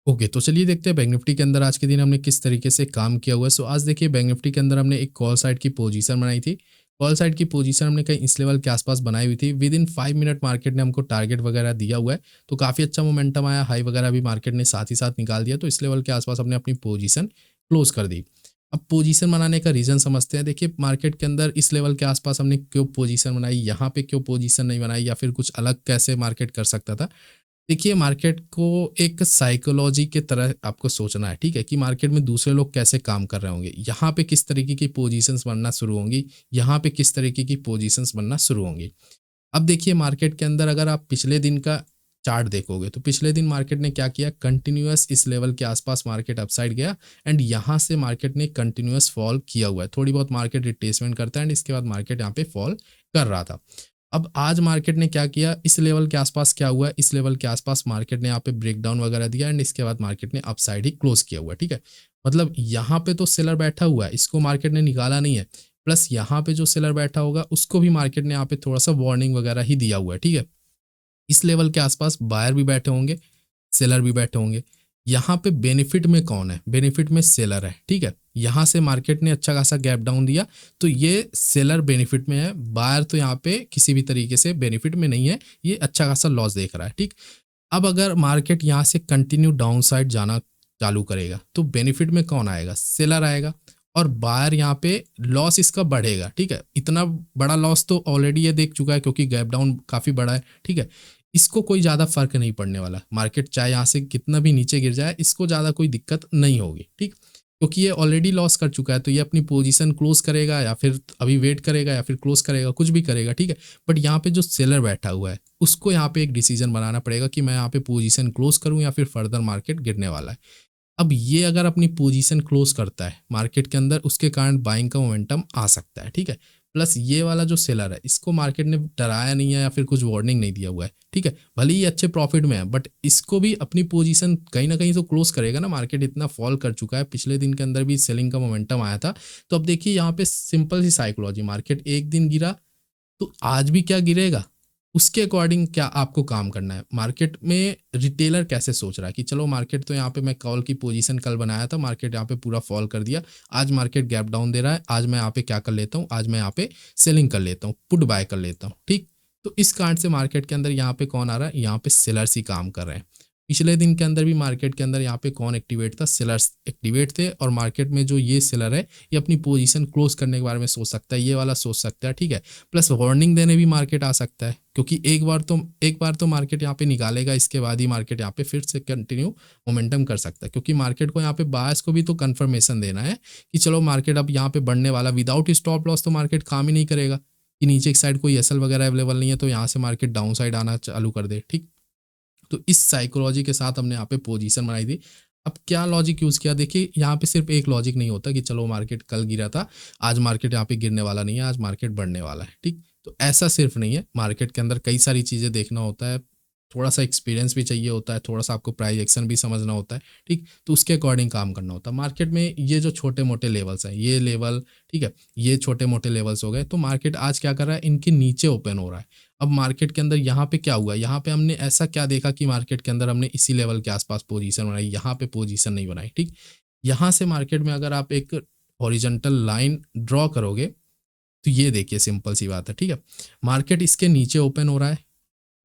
Okay, तो चलिए देखते हैं बैंक निफ्टी के अंदर आज के दिन हमने किस तरीके से काम किया हुआ है। सो आज देखिए बैंक निफ्टी के अंदर हमने एक कॉल साइड की पोजीशन बनाई थी। कॉल साइड की पोजीशन हमने कहीं इस लेवल के आसपास बनाई हुई थी। विद इन 5 मिनट मार्केट ने हमको टारगेट वगैरह दिया हुआ है, तो काफ़ी अच्छा मोमेंटम आया, हाई वगैरह भी मार्केट ने साथ ही साथ निकाल दिया। तो इस लेवल के आसपास हमने अपनी पोजीशन क्लोज कर दी। अब पोजीशन बनाने का रीज़न समझते हैं। देखिए मार्केट के अंदर इस लेवल के आसपास हमने क्यों पोजीशन बनाई, यहाँ पे क्यों पोजीशन नहीं बनाई, या फिर कुछ अलग कैसे मार्केट कर सकता था। देखिए मार्केट को एक साइकोलॉजी के तरह आपको सोचना है, ठीक है, कि मार्केट में दूसरे लोग कैसे काम कर रहे होंगे, यहाँ पे किस तरीके की पोजीशंस बनना शुरू होंगी, यहाँ पे किस तरीके की पोजीशंस बनना शुरू होंगी। अब देखिए मार्केट के अंदर अगर आप पिछले दिन का चार्ट देखोगे तो पिछले दिन मार्केट ने क्या किया, कंटिन्यूअस इस लेवल के आसपास मार्केट अपसाइड गया एंड यहाँ से मार्केट ने कंटिन्यूअस फॉल किया हुआ है। थोड़ी बहुत मार्केट रिट्रेसमेंट करता है एंड इसके बाद मार्केट यहाँ पे फॉल कर रहा था। अब आज मार्केट ने क्या किया, इस लेवल के आसपास क्या हुआ, इस लेवल के आसपास मार्केट ने यहाँ पे ब्रेकडाउन वगैरह दिया एंड इसके बाद मार्केट ने अपसाइड ही क्लोज किया हुआ है, ठीक है। मतलब यहाँ पे तो सेलर बैठा हुआ है, इसको मार्केट ने निकाला नहीं है, प्लस यहाँ पे जो सेलर बैठा होगा उसको भी मार्केट ने यहाँ पे थोड़ा सा वार्निंग वगैरह ही दिया हुआ है, ठीक है। इस लेवल के आसपास बायर भी बैठे होंगे, सेलर भी बैठे होंगे। यहाँ पे बेनिफिट में कौन है, बेनिफिट में सेलर है, ठीक है। यहाँ से मार्केट ने अच्छा खासा गैप डाउन दिया तो ये सेलर बेनिफिट में है, बायर तो यहाँ पे किसी भी तरीके से बेनिफिट में नहीं है, ये अच्छा खासा लॉस देख रहा है, ठीक। अब अगर मार्केट यहाँ से कंटिन्यू डाउन साइड जाना चालू करेगा तो बेनिफिट में कौन आएगा, सेलर आएगा, और बायर यहाँ पे लॉस इसका बढ़ेगा, ठीक है। इतना बड़ा लॉस तो ऑलरेडी ये देख चुका है क्योंकि गैप डाउन काफ़ी बड़ा है, ठीक है। इसको कोई ज़्यादा फर्क नहीं पड़ने वाला, मार्केट चाहे यहाँ से कितना भी नीचे गिर जाए इसको ज़्यादा कोई दिक्कत नहीं होगी, ठीक, क्योंकि ये ऑलरेडी लॉस कर चुका है। तो ये अपनी पोजीशन क्लोज करेगा या फिर अभी वेट करेगा या फिर क्लोज करेगा, कुछ भी करेगा, ठीक है। बट यहाँ पे जो सेलर बैठा हुआ है उसको यहाँ पे एक डिसीजन बनाना पड़ेगा कि मैं यहाँ पे पोजीशन क्लोज करूँ या फिर फर्दर मार्केट गिरने वाला है। अब ये अगर अपनी पोजीशन क्लोज करता है मार्केट के अंदर, उसके कारण बाइंग का मोमेंटम आ सकता है, ठीक है। प्लस ये वाला जो सेलर है इसको मार्केट ने डराया नहीं है या फिर कुछ वार्निंग नहीं दिया हुआ है, ठीक है। भले ही अच्छे प्रॉफिट में है बट इसको भी अपनी पोजीशन कहीं ना कहीं तो क्लोज करेगा ना। मार्केट इतना फॉल कर चुका है, पिछले दिन के अंदर भी सेलिंग का मोमेंटम आया था। तो अब देखिए यहाँ पे सिंपल सी साइकोलॉजी, मार्केट एक दिन गिरा तो आज भी क्या गिरेगा, उसके अकॉर्डिंग क्या आपको काम करना है। मार्केट में रिटेलर कैसे सोच रहा है कि चलो मार्केट तो यहाँ पे मैं कॉल की पोजीशन कल बनाया था, मार्केट यहाँ पे पूरा फॉल कर दिया, आज मार्केट गैप डाउन दे रहा है, आज मैं यहाँ पे क्या कर लेता हूँ, आज मैं यहाँ पे सेलिंग कर लेता हूँ, पुट बाय कर लेता हूँ, ठीक। तो इस कारण से मार्केट के अंदर यहाँ पे कौन आ रहा है, यहाँ पे सेलर्स ही काम कर रहे हैं। पिछले दिन के अंदर भी मार्केट के अंदर यहाँ पे कौन एक्टिवेट था, सेलर्स एक्टिवेट थे। और मार्केट में जो ये सेलर है ये अपनी पोजीशन क्लोज करने के बारे में सोच सकता है, ये वाला सोच सकता है, ठीक है। प्लस वार्निंग देने भी मार्केट आ सकता है क्योंकि एक बार तो मार्केट यहाँ पे निकालेगा, इसके बाद ही मार्केट यहाँ पे फिर से कंटिन्यू मोमेंटम कर सकता है, क्योंकि मार्केट को यहाँ पे बायर्स को भी तो कंफर्मेशन देना है कि चलो मार्केट अब यहाँ पे बढ़ने वाला। विदाउट स्टॉप लॉस तो मार्केट काम ही नहीं करेगा कि नीचे की साइड कोई एसएल वगैरह अवेलेबल नहीं है तो यहाँ से मार्केट डाउन साइड आना चालू कर दे, ठीक। तो इस साइकोलॉजी के साथ हमने यहाँ पे पोजीशन बनाई थी। अब क्या लॉजिक यूज़ किया, देखिए यहाँ पे सिर्फ एक लॉजिक नहीं होता कि चलो मार्केट कल गिरा था, आज मार्केट यहाँ पे गिरने वाला नहीं है, आज मार्केट बढ़ने वाला है, ठीक। तो ऐसा सिर्फ नहीं है, मार्केट के अंदर कई सारी चीज़ें देखना होता है, थोड़ा सा एक्सपीरियंस भी चाहिए होता है, थोड़ा सा आपको प्राइस एक्शन भी समझना होता है, ठीक। तो उसके अकॉर्डिंग काम करना होता है। मार्केट में ये जो छोटे मोटे लेवल्स हैं, ये लेवल, ठीक है, ये छोटे मोटे लेवल्स हो गए। तो मार्केट आज क्या कर रहा है, इनके नीचे ओपन हो रहा है। अब मार्केट के अंदर यहाँ पे क्या हुआ, यहाँ पे हमने ऐसा क्या देखा कि मार्केट के अंदर हमने इसी लेवल के आसपास पोजीशन बनाई, यहाँ पे पोजीशन नहीं बनाई, ठीक। यहाँ से मार्केट में अगर आप एक हॉरिजॉन्टल लाइन ड्रॉ करोगे तो ये देखिए सिंपल सी बात है, ठीक है। मार्केट इसके नीचे ओपन हो रहा है,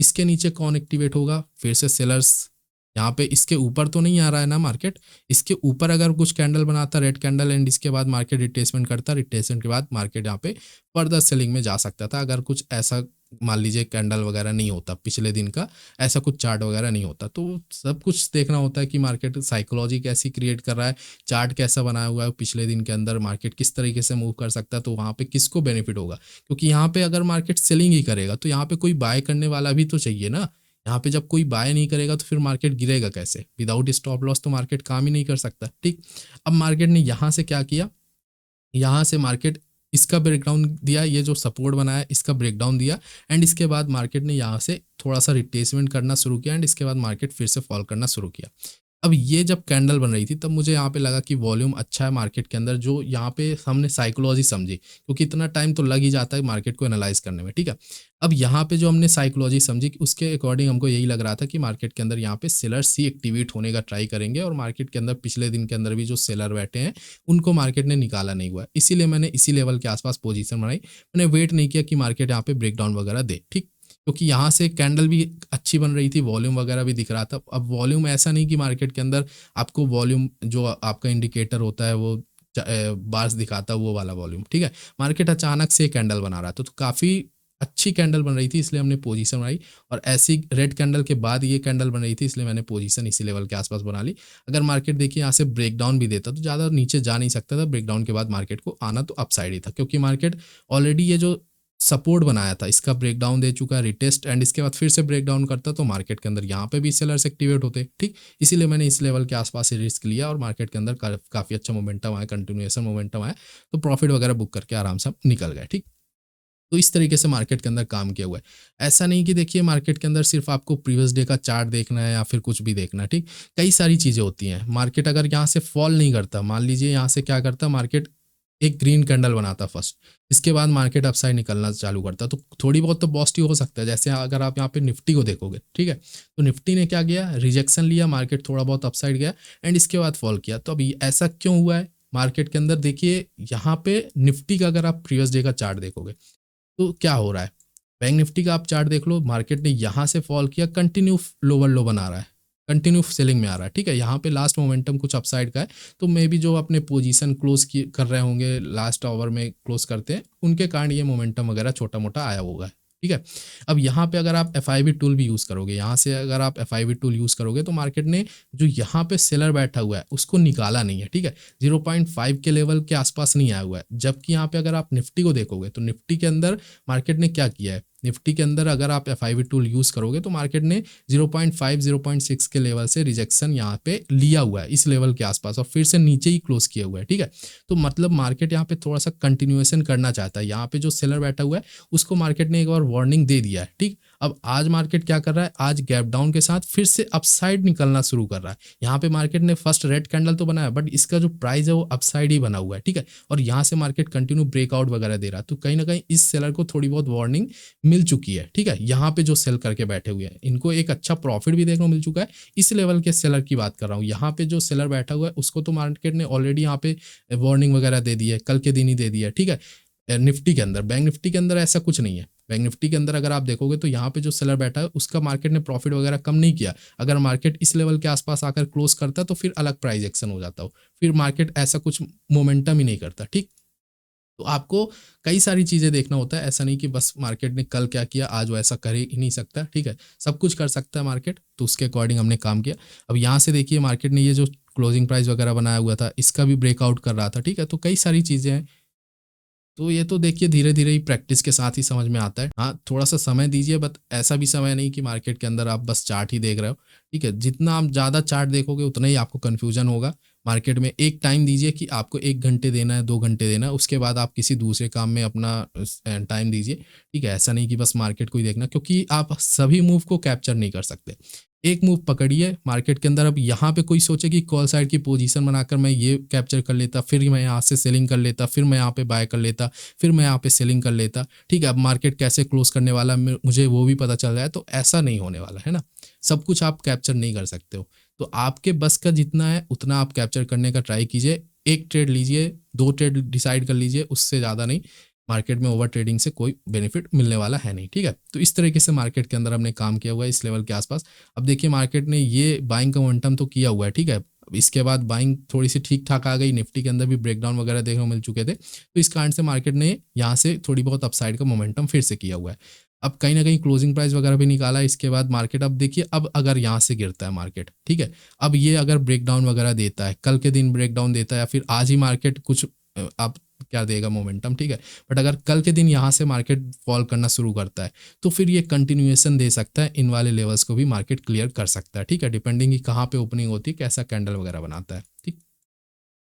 इसके नीचे कौन एक्टिवेट होगा, फिर से सेलर्स। यहाँ पे इसके ऊपर तो नहीं आ रहा है ना मार्केट, इसके ऊपर अगर कुछ कैंडल बनाता रेड कैंडल एंड इसके बाद मार्केट रिट्रेसमेंट करता, रिट्रेसमेंट के बाद मार्केट यहाँ पे फर्दर सेलिंग में जा सकता था, अगर कुछ ऐसा मान लीजिए कैंडल वगैरह नहीं होता पिछले दिन का, ऐसा कुछ चार्ट वगैरह नहीं होता। तो सब कुछ देखना होता है कि मार्केट साइकोलॉजी कैसी क्रिएट कर रहा है, चार्ट कैसा बनाया हुआ है, पिछले दिन के अंदर मार्केट किस तरीके से मूव कर सकता है, तो वहाँ पे किसको बेनिफिट होगा। क्योंकि यहाँ पे अगर मार्केट सेलिंग ही करेगा तो यहाँ पे कोई बाय करने वाला भी तो चाहिए ना। यहाँ पे जब कोई बाय नहीं करेगा तो फिर मार्केट गिरेगा कैसे, विदाउट स्टॉप लॉस तो मार्केट काम ही नहीं कर सकता, ठीक। अब मार्केट ने यहाँ से क्या किया, यहाँ से मार्केट इसका ब्रेकडाउन दिया, ये जो सपोर्ट बनाया इसका ब्रेकडाउन दिया एंड इसके बाद मार्केट ने यहाँ से थोड़ा सा रिट्रेसमेंट करना शुरू किया एंड इसके बाद मार्केट फिर से फॉल करना शुरू किया। अब ये जब कैंडल बन रही थी तब मुझे यहाँ पे लगा कि वॉल्यूम अच्छा है मार्केट के अंदर, जो यहाँ पे हमने साइकोलॉजी समझी, क्योंकि इतना टाइम तो लग ही जाता है मार्केट को एनालाइज करने में, ठीक है। अब यहाँ पे जो हमने साइकोलॉजी समझी कि उसके अकॉर्डिंग हमको यही लग रहा था कि मार्केट के अंदर यहाँ पे सेलर्स ही एक्टिवेट होने का ट्राई करेंगे, और मार्केट के अंदर पिछले दिन के अंदर भी जो सेलर बैठे हैं उनको मार्केट ने निकाला नहीं हुआ है। इसीलिए मैंने इसी लेवल के आसपास पोजीशन बनाई। मैंने वेट नहीं किया कि मार्केट यहाँ पे ब्रेकडाउन वगैरह दे, ठीक, क्योंकि यहाँ से कैंडल भी अच्छी बन रही थी, वॉल्यूम वगैरह भी दिख रहा था। अब वॉल्यूम ऐसा नहीं कि मार्केट के अंदर आपको वॉल्यूम जो आपका इंडिकेटर होता है वो बार्स दिखाता है, वो वाला वॉल्यूम, ठीक है। मार्केट अचानक से कैंडल बना रहा था, तो काफ़ी अच्छी कैंडल बन रही थी, इसलिए हमने पोजीशन बनाई। और ऐसी रेड कैंडल के बाद ये कैंडल बन रही थी, इसलिए मैंने पोजीशन इसी लेवल के आसपास बना ली। अगर मार्केट देखिए यहाँ से ब्रेकडाउन भी देता तो ज़्यादा नीचे जा नहीं सकता था, ब्रेकडाउन के बाद मार्केट को आना तो अपसाइड ही था, क्योंकि मार्केट ऑलरेडी ये जो सपोर्ट बनाया था इसका ब्रेकडाउन दे चुका है, रिटेस्ट, एंड इसके बाद फिर से ब्रेकडाउन करता तो मार्केट के अंदर यहाँ पे भी सेलर्स एक्टिवेट होते, ठीक। इसीलिए मैंने इस लेवल के आसपास से रिस्क लिया और मार्केट के अंदर काफ़ी अच्छा मोमेंटम आया, कंटिन्यूएशन मोमेंटम आया, तो प्रॉफिट वगैरह बुक करके आराम से निकल गए, ठीक। तो इस तरीके से मार्केट के अंदर काम किया हुआ है। ऐसा नहीं कि देखिए मार्केट के अंदर सिर्फ आपको प्रीवियस डे का चार्ट देखना है या फिर कुछ भी देखना है, ठीक। कई सारी चीज़ें होती हैं। मार्केट अगर यहाँ से फॉल नहीं करता, मान लीजिए यहाँ से क्या करता मार्केट, एक ग्रीन कैंडल बनाता फर्स्ट, इसके बाद मार्केट अपसाइड निकलना चालू करता, तो थोड़ी बहुत तो पॉजिटिव हो सकता है। जैसे अगर आप यहाँ पे निफ्टी को देखोगे, ठीक है, तो निफ्टी ने क्या किया, रिजेक्शन लिया, मार्केट थोड़ा बहुत अपसाइड गया एंड इसके बाद फॉल किया। तो अभी ऐसा क्यों हुआ है मार्केट के अंदर? देखिए यहाँ पे निफ्टी का अगर आप प्रीवियस डे का चार्ट देखोगे तो क्या हो रहा है, बैंक निफ्टी का आप चार्ट देख लो, मार्केट ने यहाँ से फॉल किया, कंटिन्यू लोअर लो बना रहा है, कंटिन्यू सेलिंग में आ रहा है, ठीक है। यहाँ पे लास्ट मोमेंटम कुछ अपसाइड का है, तो मे बी जो अपने पोजीशन क्लोज कर रहे होंगे लास्ट आवर में क्लोज करते हैं, उनके कारण ये मोमेंटम वगैरह छोटा मोटा आया होगा, ठीक है। अब यहाँ पे अगर आप FIB टूल भी यूज़ करोगे, यहाँ से अगर आप FIB टूल यूज़ करोगे तो मार्केट ने जो यहाँ पे सेलर बैठा हुआ है उसको निकाला नहीं है, ठीक है। 0.5 के लेवल के आसपास नहीं आया हुआ है। जबकि यहाँ पे अगर आप निफ्टी को देखोगे तो निफ्टी के अंदर मार्केट ने क्या किया है, निफ्टी के अंदर अगर आप FIB टूल यूज़ करोगे तो मार्केट ने 0.5 0.6 के लेवल से रिजेक्शन यहाँ पे लिया हुआ है इस लेवल के आसपास, और फिर से नीचे ही क्लोज किया हुआ है, ठीक है। तो मतलब मार्केट यहाँ पे थोड़ा सा कंटिन्यूएशन करना चाहता है। यहाँ पे जो सेलर बैठा हुआ है उसको मार्केट ने एक बार वार्निंग दे दिया है, ठीक। अब आज मार्केट क्या कर रहा है, आज गैप डाउन के साथ फिर से अपसाइड निकलना शुरू कर रहा है। यहाँ पे मार्केट ने फर्स्ट रेड कैंडल तो बनाया, बट इसका जो प्राइस है वो अपसाइड ही बना हुआ है, ठीक है। और यहाँ से मार्केट कंटिन्यू ब्रेकआउट वगैरह दे रहा है, तो कहीं ना कहीं इस सेलर को थोड़ी बहुत वार्निंग मिल चुकी है, ठीक है। यहाँ पे जो सेल करके बैठे हुए हैं इनको एक अच्छा प्रॉफिट भी देखने को मिल चुका है। इस लेवल के सेलर की बात कर रहा हूँ। यहाँ पे जो सेलर बैठा हुआ है उसको तो मार्केट ने ऑलरेडी यहाँ पे वार्निंग वगैरह दे दी है, कल के दिन ही दे दिया है, ठीक है। निफ्टी के अंदर, बैंक निफ्टी के अंदर ऐसा कुछ नहीं है। बैंक निफ्टी के अंदर अगर आप देखोगे तो यहाँ पे जो सेलर बैठा है उसका मार्केट ने प्रॉफिट वगैरह कम नहीं किया। अगर मार्केट इस लेवल के आसपास आकर क्लोज करता तो फिर अलग प्राइस एक्शन हो जाता हो, फिर मार्केट ऐसा कुछ मोमेंटम ही नहीं करता, ठीक। तो आपको कई सारी चीज़ें देखना होता है, ऐसा नहीं कि बस मार्केट ने कल क्या किया आज वो ऐसा कर ही नहीं सकता, ठीक है। सब कुछ कर सकता है मार्केट, तो उसके अकॉर्डिंग हमने काम किया। अब यहाँ से देखिए मार्केट ने ये जो क्लोजिंग प्राइस वगैरह बनाया हुआ था इसका भी ब्रेकआउट कर रहा था, ठीक है। तो कई सारी चीज़ें हैं, तो ये तो देखिए धीरे धीरे ही प्रैक्टिस के साथ ही समझ में आता है। हाँ, थोड़ा सा समय दीजिए, बट ऐसा भी समय नहीं कि मार्केट के अंदर आप बस चार्ट ही देख रहे हो, ठीक है। जितना आप ज़्यादा चार्ट देखोगे उतना ही आपको कन्फ्यूजन होगा मार्केट में। एक टाइम दीजिए कि आपको 1 घंटे देना है, 2 घंटे देना है, उसके बाद आप किसी दूसरे काम में अपना टाइम दीजिए, ठीक है। ऐसा नहीं कि बस मार्केट को ही देखना, क्योंकि आप सभी मूव को कैप्चर नहीं कर सकते। एक मूव पकड़िए मार्केट के अंदर। अब यहाँ पे कोई सोचे कि कॉल साइड की पोजीशन बनाकर मैं ये कैप्चर कर लेता, फिर मैं यहाँ से सेलिंग कर लेता, फिर मैं यहाँ पे बाय कर लेता, फिर मैं यहाँ पे सेलिंग कर लेता, ठीक है। अब मार्केट कैसे क्लोज करने वाला मुझे वो भी पता चल रहा है, तो ऐसा नहीं होने वाला है ना। सब कुछ आप कैप्चर नहीं कर सकते हो, तो आपके बस का जितना है उतना आप कैप्चर करने का ट्राई कीजिए। एक ट्रेड लीजिए, 2 ट्रेड डिसाइड कर लीजिए, उससे ज़्यादा नहीं। मार्केट में ओवर ट्रेडिंग से कोई बेनिफिट मिलने वाला है नहीं, ठीक है। तो इस तरीके से मार्केट के अंदर हमने काम किया हुआ है इस लेवल के आसपास। अब देखिए मार्केट ने ये बाइंग का मोमेंटम तो किया हुआ है, ठीक है। अब इसके बाद बाइंग थोड़ी सी ठीक ठाक आ गई, निफ्टी के अंदर भी ब्रेकडाउन वगैरह देखने को मिल चुके थे, तो इस कारण से मार्केट ने यहाँ से थोड़ी बहुत अपसाइड का मोमेंटम फिर से किया हुआ है। अब कहीं ना कहीं क्लोजिंग प्राइस वगैरह भी निकाला इसके बाद मार्केट। अब देखिए अब अगर यहाँ से गिरता है मार्केट, ठीक है, अब ये अगर ब्रेकडाउन वगैरह देता है, कल के दिन ब्रेकडाउन देता है या फिर आज ही मार्केट कुछ आप क्या देगा मोमेंटम, ठीक है। बट अगर कल के दिन यहाँ से मार्केट फॉल करना शुरू करता है तो फिर ये कंटिन्यूएशन दे सकता है, इन वाले लेवल्स को भी मार्केट क्लियर कर सकता है, ठीक है। डिपेंडिंग कि कहाँ पे ओपनिंग होती है, कैसा कैंडल वगैरह बनाता है, ठीक।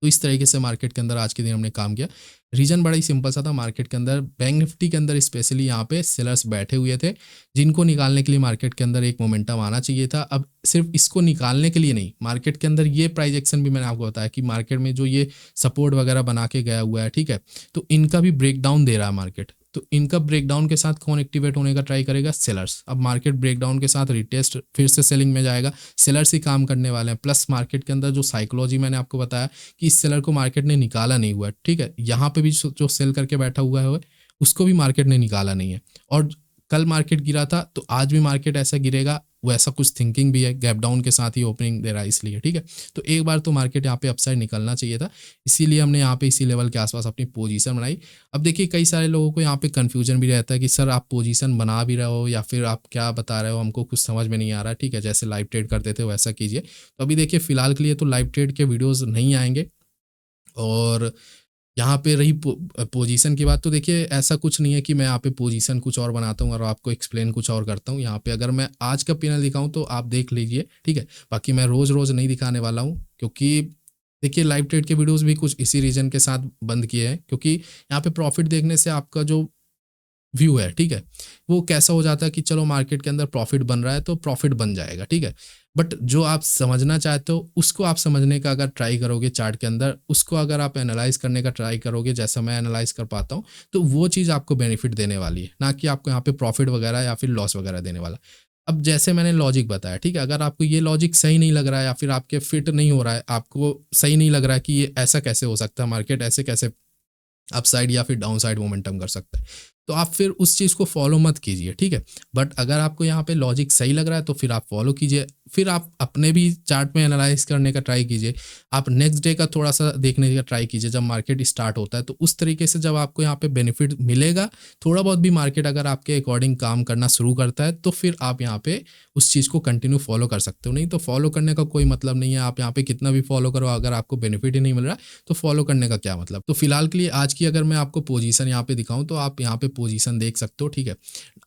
तो इस तरीके से मार्केट के अंदर आज के दिन हमने काम किया। रीज़न बड़ा ही सिंपल सा था, मार्केट के अंदर बैंक निफ्टी के अंदर स्पेशली यहाँ पे सेलर्स बैठे हुए थे, जिनको निकालने के लिए मार्केट के अंदर एक मोमेंटम आना चाहिए था। अब सिर्फ इसको निकालने के लिए नहीं, मार्केट के अंदर ये प्राइस एक्शन भी मैंने आपको बताया कि मार्केट में जो ये सपोर्ट वगैरह बना के गया हुआ है, ठीक है, तो इनका भी ब्रेकडाउन दे रहा है मार्केट। तो इनका ब्रेकडाउन के साथ कौन एक्टिवेट होने का ट्राई करेगा? सेलर्स। अब मार्केट ब्रेकडाउन के साथ रिटेस्ट फिर से सेलिंग में जाएगा, सेलर्स ही काम करने वाले हैं। प्लस मार्केट के अंदर जो साइकोलॉजी मैंने आपको बताया कि इस सेलर को मार्केट ने निकाला नहीं हुआ है, ठीक है, यहाँ पे भी जो सेल करके बैठा हुआ है उसको भी मार्केट ने निकाला नहीं है। और कल मार्केट गिरा था तो आज भी मार्केट ऐसा गिरेगा, वो ऐसा कुछ थिंकिंग भी है, गैप डाउन के साथ ही ओपनिंग दे रहा है इसलिए, ठीक है। तो एक बार तो मार्केट यहाँ पे अपसाइड निकलना चाहिए था, इसीलिए हमने यहाँ पे इसी लेवल के आसपास अपनी पोजीशन बनाई। अब देखिए कई सारे लोगों को यहाँ पे कन्फ्यूजन भी रहता है कि सर आप पोजीशन बना भी रहे हो या फिर आप क्या बता रहे हो, हमको कुछ समझ में नहीं आ रहा है, ठीक है, जैसे लाइव ट्रेड करते थे वैसा कीजिए। तो अभी देखिए फिलहाल के लिए तो लाइव ट्रेड के वीडियोज़ नहीं आएंगे। और यहाँ पे रही पोजीशन की बात, तो देखिए ऐसा कुछ नहीं है कि मैं यहाँ पे पोजीशन कुछ और बनाता हूँ और आपको एक्सप्लेन कुछ और करता हूँ। यहाँ पे अगर मैं आज का पैनल दिखाऊँ तो आप देख लीजिए, ठीक है, बाकी मैं रोज़ रोज़ नहीं दिखाने वाला हूँ, क्योंकि देखिए लाइव ट्रेड के वीडियोस भी कुछ इसी रीजन के साथ बंद किए हैं, क्योंकि यहाँ पे प्रॉफिट देखने से आपका जो व्यू है, ठीक है, वो कैसा हो जाता है कि चलो मार्केट के अंदर प्रॉफिट बन रहा है तो प्रॉफिट बन जाएगा, ठीक है। बट जो आप समझना चाहते हो उसको आप समझने का अगर ट्राई करोगे चार्ट के अंदर, उसको अगर आप एनालाइज करने का ट्राई करोगे जैसा मैं एनालाइज कर पाता हूँ, तो वो चीज़ आपको बेनिफिट देने वाली है, ना कि आपको यहाँ पे प्रॉफिट वगैरह या फिर लॉस वगैरह देने वाला। अब जैसे मैंने लॉजिक बताया, ठीक है, अगर आपको ये लॉजिक सही नहीं लग रहा है या फिर आपके फिट नहीं हो रहा है, आपको सही नहीं लग रहा है कि ये ऐसा कैसे हो सकता है, मार्केट ऐसे कैसे अपसाइड या फिर डाउन साइड मोमेंटम कर सकता है, तो आप फिर उस चीज़ को फॉलो मत कीजिए, ठीक है। बट अगर आपको यहाँ पे लॉजिक सही लग रहा है तो फिर आप फॉलो कीजिए, फिर आप अपने भी चार्ट में एनालाइज करने का ट्राई कीजिए। आप नेक्स्ट डे का थोड़ा सा देखने का ट्राई कीजिए जब मार्केट स्टार्ट होता है, तो उस तरीके से जब आपको यहाँ पे बेनिफिट मिलेगा, थोड़ा बहुत भी मार्केट अगर आपके अकॉर्डिंग काम करना शुरू करता है तो फिर आप यहाँ पे उस चीज़ को कंटिन्यू फॉलो कर सकते हो। नहीं तो फॉलो करने का कोई मतलब नहीं है, आप यहाँ पे कितना भी फॉलो करो, अगर आपको बेनिफिट ही नहीं मिल रहा तो फॉलो करने का क्या मतलब। तो फिलहाल के लिए आज की अगर मैं आपको पोजीशन यहाँ पे दिखाऊं तो आप यहाँ पे पोजीशन देख सकते हो, ठीक है,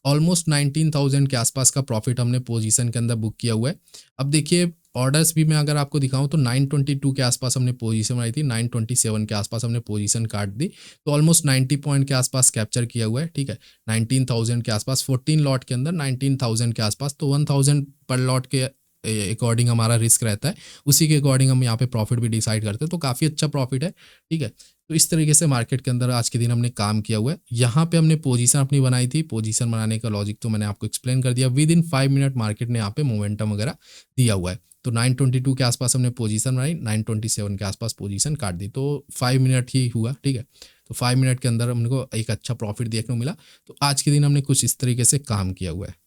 ऑलमोस्ट 19,000 के आसपास का प्रॉफिट हमने पोजीशन के अंदर बुक किया हुआ है। अब देखिए ऑर्डर्स भी मैं अगर आपको दिखाऊं तो 922 के आसपास हमने पोजीशन बनाई थी, 927 के आसपास हमने पोजीशन काट दी, तो ऑलमोस्ट 90 पॉइंट के आसपास कैप्चर किया हुआ है, ठीक है, 19,000 के आसपास 14 लॉट के अंदर 19,000 के आसपास, तो 1,000 पर लॉट के अकॉर्डिंग हमारा रिस्क रहता है, उसी के अकॉर्डिंग हम यहाँ पे प्रॉफिट भी डिसाइड करते हैं, तो काफ़ी अच्छा प्रॉफिट है, ठीक है। तो इस तरीके से मार्केट के अंदर आज के दिन हमने काम किया हुआ है। यहाँ पे हमने पोजीशन अपनी बनाई थी, पोजीशन बनाने का लॉजिक तो मैंने आपको एक्सप्लेन कर दिया। विद इन 5 मिनट मार्केट ने यहाँ पे मोमेंटम वगैरह दिया हुआ है, तो 922 के आसपास हमने पोजीशन बनाई, 927 के आसपास पोजीशन काट दी, तो 5 मिनट ही हुआ, ठीक है। तो 5 मिनट के अंदर हमको एक अच्छा प्रॉफिट देखने को मिला। तो आज के दिन हमने कुछ इस तरीके से काम किया हुआ है।